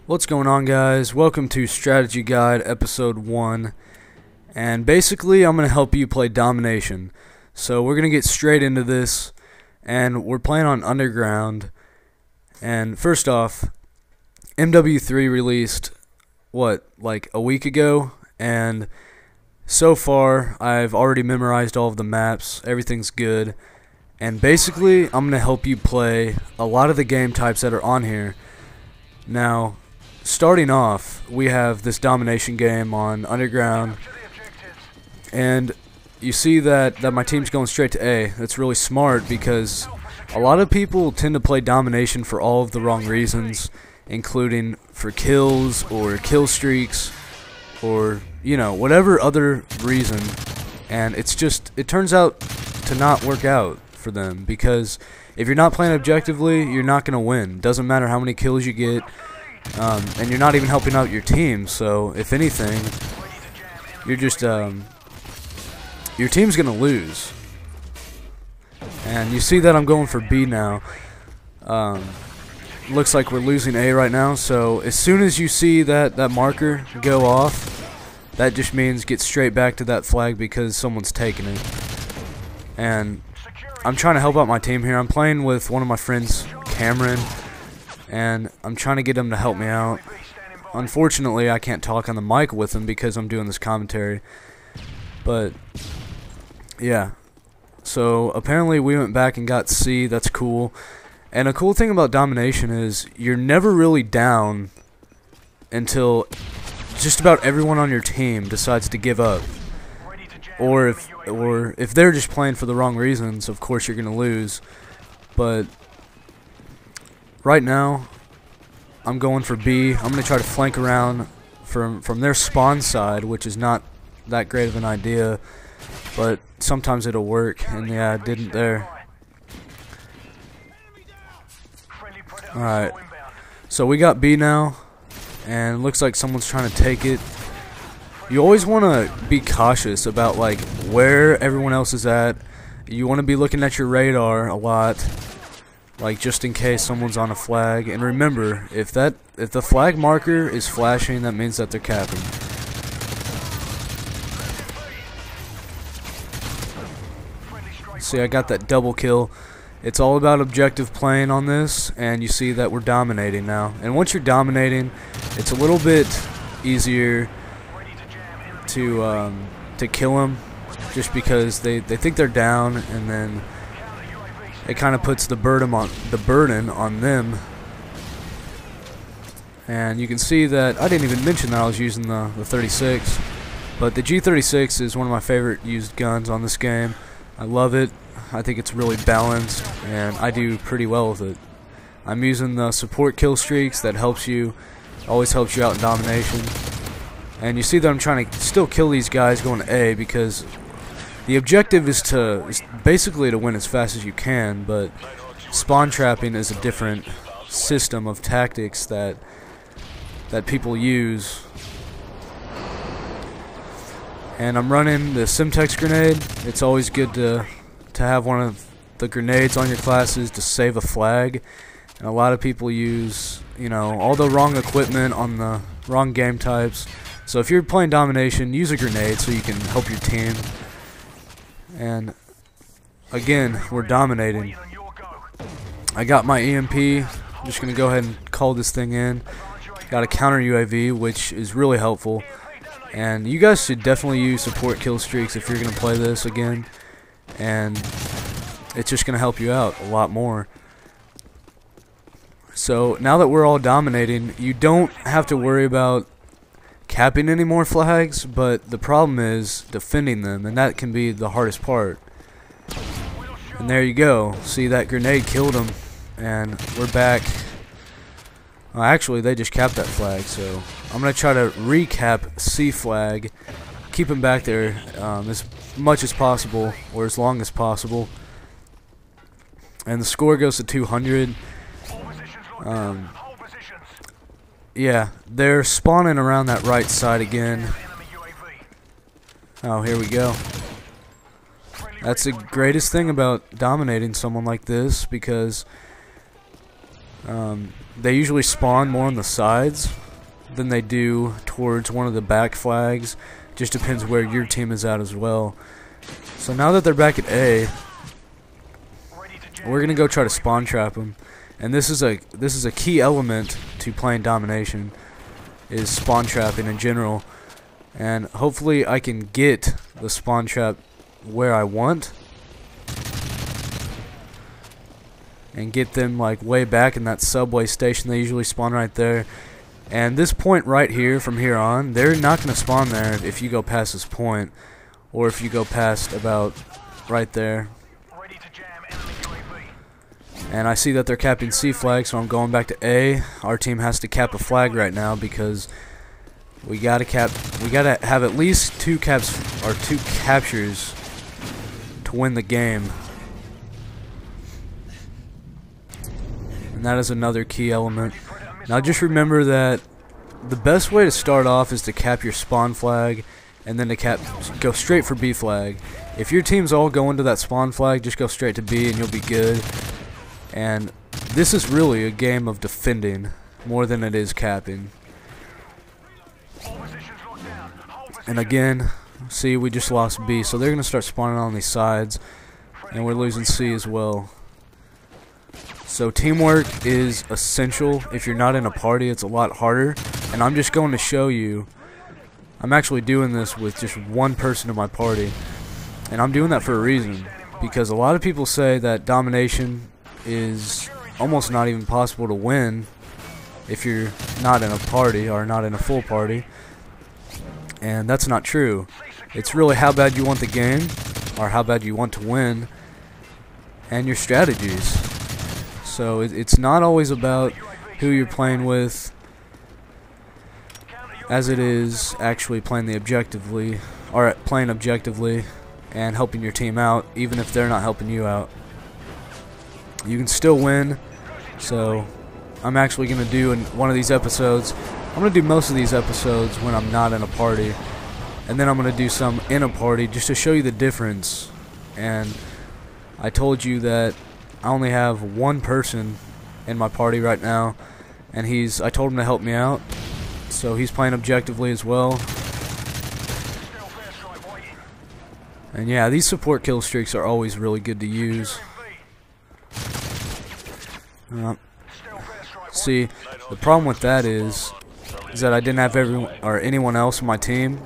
What's going on, guys? Welcome to Strategy Guide episode 1, and basically I'm going to help you play domination. So we're going to get straight into this, and we're playing on Underground. And first off, MW3 released like a week ago, and so far I've already memorized all of the maps. Everything's good, and basically I'm going to help you play a lot of the game types that are on here. Now, starting off, we have this domination game on Underground, and you see that my team's going straight to A. That's really smart because a lot of people tend to play domination for all of the wrong reasons, including for kills or kill streaks or, you know, whatever other reason, and it turns out to not work out for them because if you're not playing objectively, you're not going to win. Doesn't matter how many kills you get. And you're not even helping out your team, so if anything, you're just your team's gonna lose. And you see that I'm going for B now. Looks like we're losing A right now, so as soon as you see that marker go off, that just means get straight back to that flag because someone's taking it. And I'm trying to help out my team here. I'm playing with one of my friends, Cameron, and I'm trying to get him to help me out. Unfortunately, I can't talk on the mic with him because I'm doing this commentary. But yeah, so apparently we went back and got C. That's cool. And a cool thing about domination is you're never really down until just about everyone on your team decides to give up. Or if they're just playing for the wrong reasons, of course you're going to lose. But right now, I'm going for B. I'm going to try to flank around from their spawn side, which is not that great of an idea, but sometimes it'll work, and yeah, it didn't there. Alright, so we got B now, and it looks like someone's trying to take it. You always want to be cautious about like where everyone else is at. You want to be looking at your radar a lot, like just in case someone's on a flag. And remember, if the flag marker is flashing, that means that they're capping. See, I got that double kill. It's all about objective playing on this, and you see that we're dominating now. And once you're dominating, it's a little bit easier to kill them, just because they think they're down, and then it kind of puts the burden on them. And you can see that I didn't even mention that I was using the 36, but the G36 is one of my favorite used guns on this game. I love it. I think it's really balanced, and I do pretty well with it. I'm using the support kill streaks. That always helps you out in domination. And you see that I'm trying to still kill these guys going to A because the objective is basically to win as fast as you can, but spawn trapping is a different system of tactics that people use. And I'm running the Simtex grenade. It's always good to have one of the grenades on your classes to save a flag. And a lot of people use, you know, all the wrong equipment on the wrong game types. So if you're playing domination, use a grenade so you can help your team. And again, we're dominating. I got my EMP. I'm just going to go ahead and call this thing in. Got a counter UAV, which is really helpful. And you guys should definitely use support kill streaks if you're going to play this again. And it's just going to help you out a lot more. So now that we're all dominating, you don't have to worry about capping any more flags, but the problem is defending them, and that can be the hardest part. And there you go. See, that grenade killed them, and we're back. Actually, they just capped that flag, so I'm going to try to recap C flag, keep them back there as much as possible, or as long as possible. And the score goes to 200. Yeah, they're spawning around that right side again. Oh, here we go. That's the greatest thing about dominating someone like this, because They usually spawn more on the sides than they do towards one of the back flags. Just depends where your team is at as well. So now that they're back at A, we're gonna go try to spawn trap them. And this is a key element to playing domination, is spawn trapping in general. And hopefully I can get the spawn trap where I want and get them like way back in that subway station. They usually spawn right there. And this point right here, from here on, they're not going to spawn there if you go past this point, or if you go past about right there. And I see that they're capping C flag, so I'm going back to A. Our team has to cap a flag right now because we gotta have at least two captures to win the game. And that is another key element. Now just remember that the best way to start off is to cap your spawn flag and then to go straight for B flag. If your team's all going to that spawn flag, just go straight to B and you'll be good. And this is really a game of defending more than it is capping. And again, see, we just lost B, so they're going to start spawning on these sides, and we're losing C as well. So teamwork is essential. If you're not in a party, it's a lot harder. And I'm just going to show you, I'm actually doing this with just one person in my party. And I'm doing that for a reason, because a lot of people say that domination is almost not even possible to win if you're not in a party or not in a full party. And that's not true. It's really how bad you want the game, or how bad you want to win, and your strategies. So it's not always about who you're playing with, as it is actually playing objectively and helping your team out, even if they're not helping you out. You can still win. So I'm actually going to do in one of these episodes, I'm going to do most of these episodes when I'm not in a party, and then I'm going to do some in a party just to show you the difference. And I told you that I only have one person in my party right now, and I told him to help me out, so he's playing objectively as well. And yeah, these support kill streaks are always really good to use. See, the problem with that is that I didn't have anyone else in my team.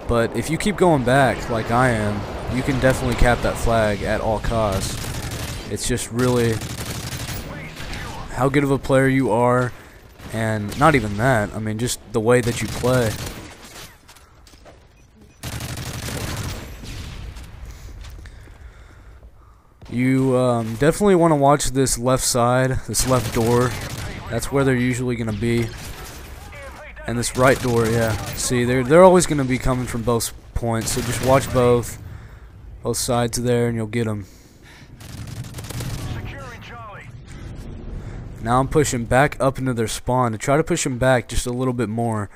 But if you keep going back like I am, you can definitely cap that flag at all costs. It's just really how good of a player you are, and not even that, I mean just the way that you play. You definitely want to watch this left side, this left door. That's where they're usually going to be. And this right door, yeah. See, they're always going to be coming from both points, so just watch both sides there, and you'll get them. Now I'm pushing back up into their spawn to try to push them back just a little bit more,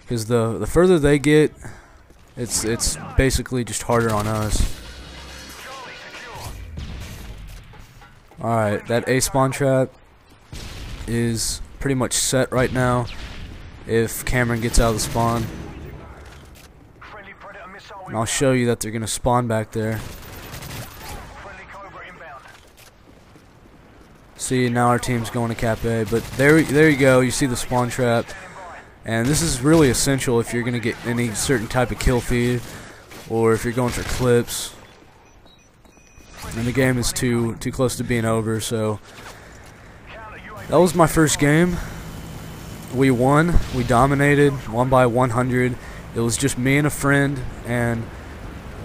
because the further they get, it's basically just harder on us. Alright, that A spawn trap is pretty much set right now if Cameron gets out of the spawn. And I'll show you that they're going to spawn back there. See, now our team's going to cap A, but there you go, you see the spawn trap. And this is really essential if you're going to get any certain type of kill feed, or if you're going for clips. And the game is too close to being over, so that was my first game. We won, we dominated, won by 100. It was just me and a friend, and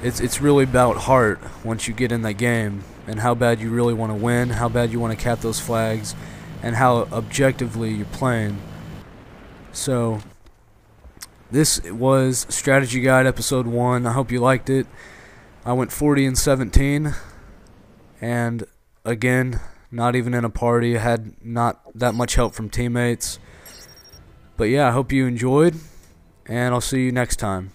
it's really about heart once you get in that game, and how bad you really want to win, how bad you want to cap those flags, and how objectively you're playing. So this was Strategy Guide Episode 1. I hope you liked it. I went 40-17. And again, not even in a party. I had not that much help from teammates. But yeah, I hope you enjoyed, and I'll see you next time.